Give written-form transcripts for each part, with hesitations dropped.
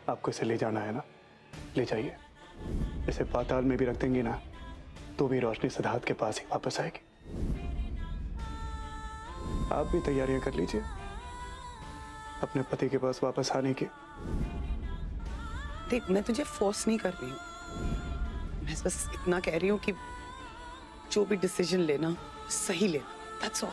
आपको इसे ले जाना है ना, ले जाइए। इसे पाताल में भी रख देंगी ना तो भी रोशनी सिद्धार्थ के पास ही वापस आएगी। आप भी तैयारियां कर लीजिए अपने पति के पास वापस आने की। देख, मैं तुझे फोर्स नहीं कर रही हूँ, मैं बस इतना कह रही हूँ कि जो भी डिसीजन लेना सही लेना, दैट्स ऑल।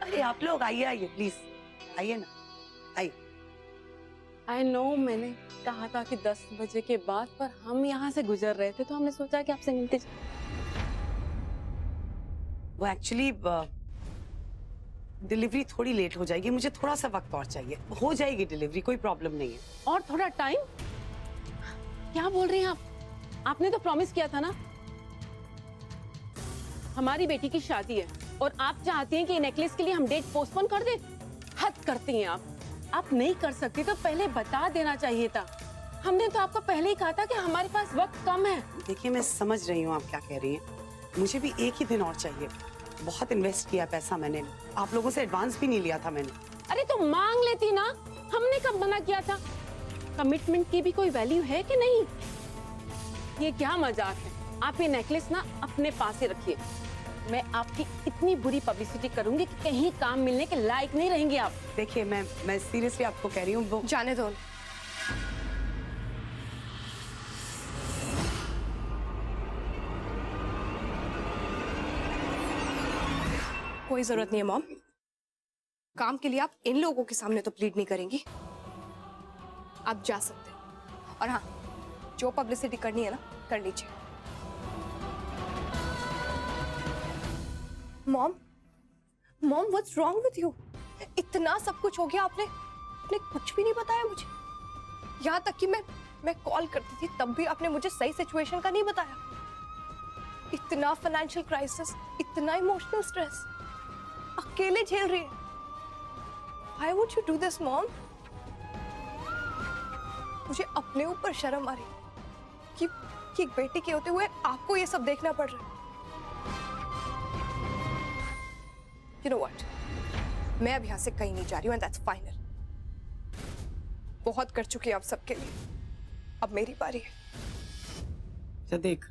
अरे आप लोग आइए आइए प्लीज, आइए ना, आइए। आई नो, मैंने कहा था कि 10 बजे के बाद, पर हम यहाँ से गुजर रहे थे तो हमने सोचा कि आपसे मिलते। वो एक्चुअली डिलीवरी थोड़ी लेट हो जाएगी, मुझे थोड़ा सा वक्त और चाहिए। हो जाएगी डिलीवरी, कोई प्रॉब्लम नहीं है। और थोड़ा टाइम? क्या बोल रही हैं आप? आपने तो प्रॉमिस किया था ना। हमारी बेटी की शादी है और आप चाहती हैं कि नेकलेस के लिए हम डेट पोस्टपोन कर दें? हद करती हैं आप। आप नहीं कर सकती तो पहले बता देना चाहिए था। हमने तो आपको पहले ही कहा था कि हमारे पास वक्त कम है। देखिए, मैं समझ रही हूँ आप क्या कह रही हैं, मुझे भी एक ही दिन और चाहिए। बहुत इन्वेस्ट किया पैसा मैंने, आप लोगों से एडवांस भी नहीं लिया था मैंने। अरे तो मांग लेती ना, हमने कब मना किया था? कमिटमेंट की भी कोई वैल्यू है कि नहीं? ये क्या मजाक है? आप ये नेकलेस ना अपने पास ही रखिए। मैं आपकी इतनी बुरी पब्लिसिटी करूंगी कि कहीं काम मिलने के लायक नहीं रहेंगे आप। देखिए, मैं सीरियसली आपको कह रही हूँ, वो जाने दो। कोई जरूरत नहीं है मॉम, काम के लिए आप इन लोगों के सामने तो प्लीड नहीं करेंगी। आप जा सकते हैं, और हाँ, जो पब्लिसिटी करनी है ना, कर लीजिए। Mom, mom what's wrong with you? इतना सब कुछ हो गया, आपने कुछ भी नहीं बताया मुझे। यहाँ तक कि मैं कॉल करती थी तब भी आपने मुझे सही सिचुएशन का नहीं बताया। इतना फाइनेंशियल क्राइसिस, इतना इमोशनल स्ट्रेस अकेले झेल रही है। Why would you do this, mom? मुझे अपने ऊपर शर्म आ रही है कि एक बेटी के होते हुए आपको ये सब देखना पड़ रहा है। You know what? मैं अब यहाँ से कहीं नहीं जा रही हूँ, and that's final. बहुत कर चुकी है आप सबके लिए, अब मेरी बारी है। अच्छा देख,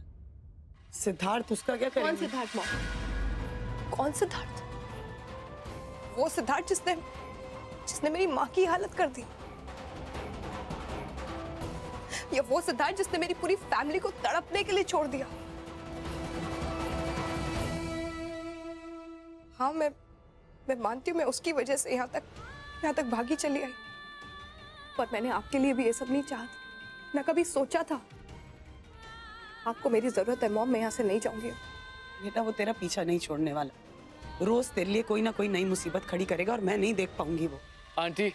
सिद्धार्थ उसका क्या करेंगे? कौन सिद्धार्थ मॉम? कौन सिद्धार्थ? वो सिद्धार्थ जिसने मेरी माँ की हालत कर दी, या वो सिद्धार्थ जिसने मेरी पूरी फैमिली को तड़पने के लिए छोड़ दिया? हाँ, मैं मानती हूँ, मैं उसकी वजह से यहाँ तक भागी चली आई, पर मैंने आपके लिए भी ये सब नहीं चाहा था, न कभी सोचा था। आपको मेरी जरूरत है मॉम, मैं यहाँ से नहीं जाऊंगी। बेटा, वो तेरा पीछा नहीं छोड़ने वाला, रोज तेरे लिए कोई ना कोई नई मुसीबत खड़ी करेगा और मैं नहीं देख पाऊंगी वो। आंटी,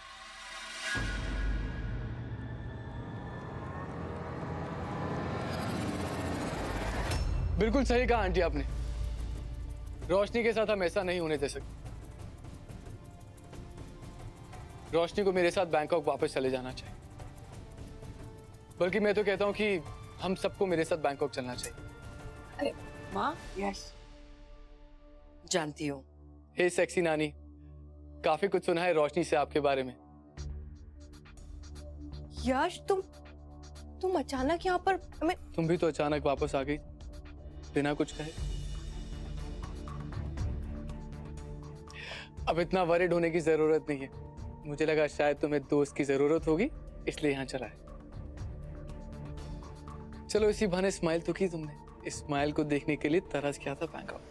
बिल्कुल सही कहा आंटी आपने। रोशनी के साथ हम ऐसा नहीं होने दे सकते। रोशनी को मेरे साथ बैंकॉक वापस चले जाना चाहिए, बल्कि मैं तो कहता हूं कि हम सबको मेरे साथ बैंकॉक चलना चाहिए। अरे माँ, यस, जानती हूँ। हे सेक्सी नानी, काफी कुछ सुना है रोशनी से आपके बारे में। यश, तुम अचानक यहाँ पर हमें? तुम भी तो अचानक वापस आ गई बिना कुछ कहे। अब इतना वरिड होने की जरूरत नहीं है। मुझे लगा शायद तुम्हें दोस्त की जरूरत होगी, इसलिए यहाँ चला है। चलो, इसी बहाने स्माइल तो की तुमने। इस स्माइल को देखने के लिए तरस गया था बैंकॉक।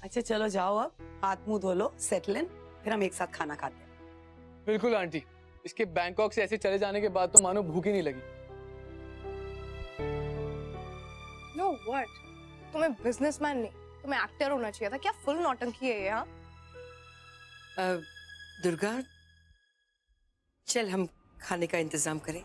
अच्छा चलो जाओ, अब हाथ मुंह धो लो, सेटल इन, फिर हम एक साथ खाना खाते हैं। बिल्कुल आंटी, इसके बैंकॉक से ऐसे चले जाने के बाद तो मानो भूख ही नहीं लगी। Know what? तुम्हें बिजनेसमैन नहीं, तुम्हें एक्टर होना चाहिए था। क्या फुल नौटंकी है यहाँ? दुर्गा, चल हम खाने का इंतजाम करें।